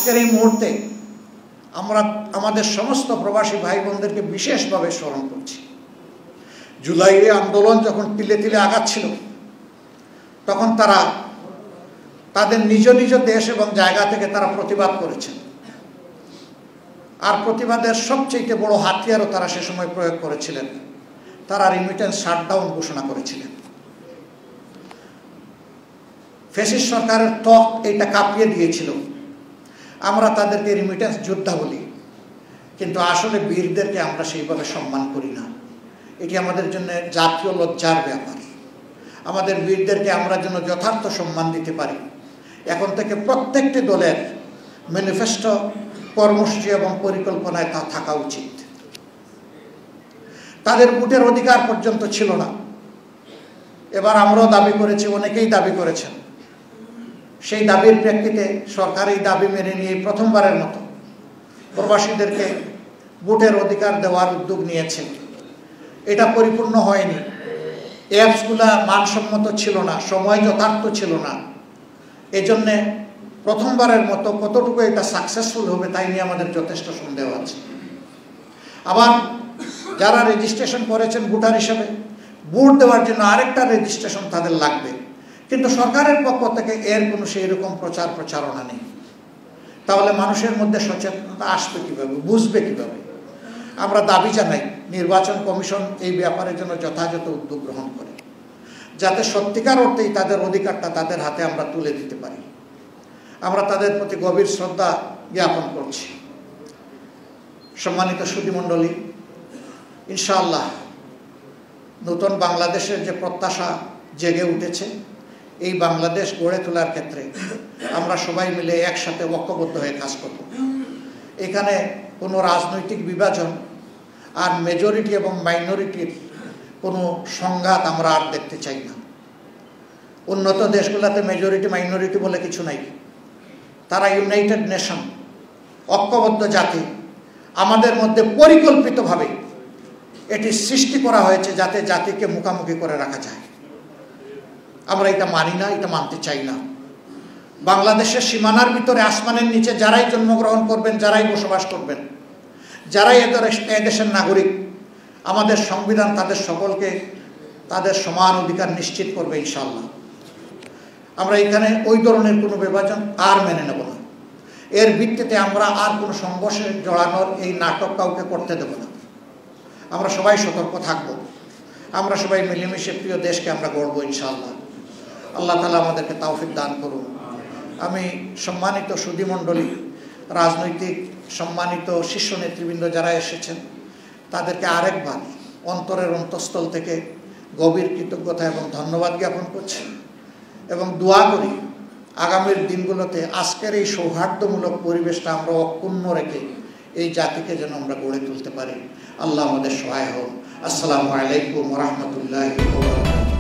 আজকের এই মুহূর্তে আমরা আমাদের সমস্ত প্রবাসী ভাই বোনদেরকে বিশেষভাবে স্মরণ করছি। জুলাইয়ের আন্দোলন যখন তিলে তিলে আগাচ্ছিল, তখন তারা তাদের নিজ নিজ দেশ এবং জায়গা থেকে তারা প্রতিবাদ করেছেন। আর প্রতিবাদের সবচেয়ে বড় হাতিয়ারও তারা সে সময় প্রয়োগ করেছিলেন। তারা রিমিটেন্স শাটডাউন ঘোষণা করেছিলেন। ফ্যাসিস্ট সরকারের ত্বক এইটা কাঁপিয়ে দিয়েছিল। আমরা তাদেরকে রিমিটেন্স যোদ্ধা বলি, কিন্তু আসলে বীরদেরকে আমরা সেইভাবে সম্মান করি না। এটি আমাদের জন্য জাতীয় লজ্জার ব্যাপার। আমাদের বীরদেরকে আমরা যেন যথার্থ সম্মান দিতে পারি। এখন থেকে প্রত্যেকটি দলের ম্যানিফেস্টো, কর্মসূচি এবং পরিকল্পনায় তা থাকা উচিত। তাদের ভোটের অধিকার পর্যন্ত ছিল না। এবার আমরাও দাবি করেছি, অনেকেই দাবি করেছেন। সেই দাবির প্রেক্ষিতে সরকার এই দাবি মেনে নিয়ে প্রথমবারের মতো প্রবাসীদেরকে ভোটের অধিকার দেওয়ার উদ্যোগ নিয়েছে। এটা পরিপূর্ণ হয়নি। অ্যাপসগুলা মানসম্মত ছিল না, সময় যথার্থ ছিল না। এজন্যে প্রথমবারের মতো কতটুকু এটা সাকসেসফুল হবে তাই নিয়ে আমাদের যথেষ্ট সন্দেহ আছে। আবার যারা রেজিস্ট্রেশন করেছেন ভোটার হিসেবে, ভোট দেওয়ার জন্য আরেকটা রেজিস্ট্রেশন তাদের লাগবে, কিন্তু সরকারের পক্ষ থেকে এর কোনো সেই রকম প্রচারণা নেই। তাহলে মানুষের মধ্যে সচেতনতা আসবে কিভাবে, বুঝবে কিভাবে? আমরা দাবি জানাই নির্বাচন কমিশন এই ব্যাপারের জন্য যথাযথ উদ্যোগ গ্রহণ করে, যাতে সত্যিকার অর্থেই তাদের অধিকারটা তাদের হাতে আমরা তুলে দিতে পারি। আমরা তাদের প্রতি গভীর শ্রদ্ধা জ্ঞাপন করছি। সম্মানিত সুধীমণ্ডলী, ইনশাআল্লাহ নতুন বাংলাদেশের যে প্রত্যাশা জেগে উঠেছে, এই বাংলাদেশ গড়ে তোলার ক্ষেত্রে আমরা সবাই মিলে একসাথে ঐক্যবদ্ধ হয়ে কাজ করব। এখানে কোনো রাজনৈতিক বিভাজন আর মেজরিটি এবং মাইনরিটির কোনো সংঘাত আমরা আর দেখতে চাই না। উন্নত দেশগুলোতে মেজরিটি মাইনরিটি বলে কিছু নাই। তারা ইউনাইটেড নেশন, ঐক্যবদ্ধ জাতি। আমাদের মধ্যে পরিকল্পিতভাবে এটি সৃষ্টি করা হয়েছে যাতে জাতিকে মুখোমুখি করে রাখা যায়। আমরা এটা মানি না, এটা মানতে চাই না। বাংলাদেশের সীমানার ভিতরে আসমানের নিচে যারাই জন্মগ্রহণ করবেন, যারাই বসবাস করবেন, যারাই এদেশের নাগরিক, আমাদের সংবিধান তাদের সকলকে তাদের সমান অধিকার নিশ্চিত করবে ইনশাআল্লাহ। আমরা এখানে ওই ধরনের কোনো বিভাজন আর মেনে নেব না। এর ভিত্তিতে আমরা আর কোনো সংঘর্ষে জড়ানোর এই নাটক কাউকে করতে দেব না। আমরা সবাই সতর্ক থাকব। আমরা সবাই মিলেমিশে প্রিয় দেশকে আমরা গড়ব ইনশাআল্লাহ। আল্লাহ তাআলা আমাদেরকে তৌফিক দান করুন। আমি সম্মানিত সুধীমণ্ডলী, রাজনৈতিক সম্মানিত শীর্ষ নেতৃবৃন্দ যারা এসেছেন, তাদেরকে আরেকবার অন্তরের অন্তঃস্থল থেকে গভীর কৃতজ্ঞতা এবং ধন্যবাদ জ্ঞাপন করছি এবং দোয়া করি আগামীর দিনগুলোতে আজকের এই সৌহার্দ্যমূলক পরিবেশটা আমরা অক্ষুণ্ণ রেখে এই জাতিকে যেন আমরা গড়ে তুলতে পারি। আল্লাহ আমাদের সহায় হোক। আসসালামু আলাইকুম ওয়া রাহমাতুল্লাহি ওয়া বারাকাতুহু।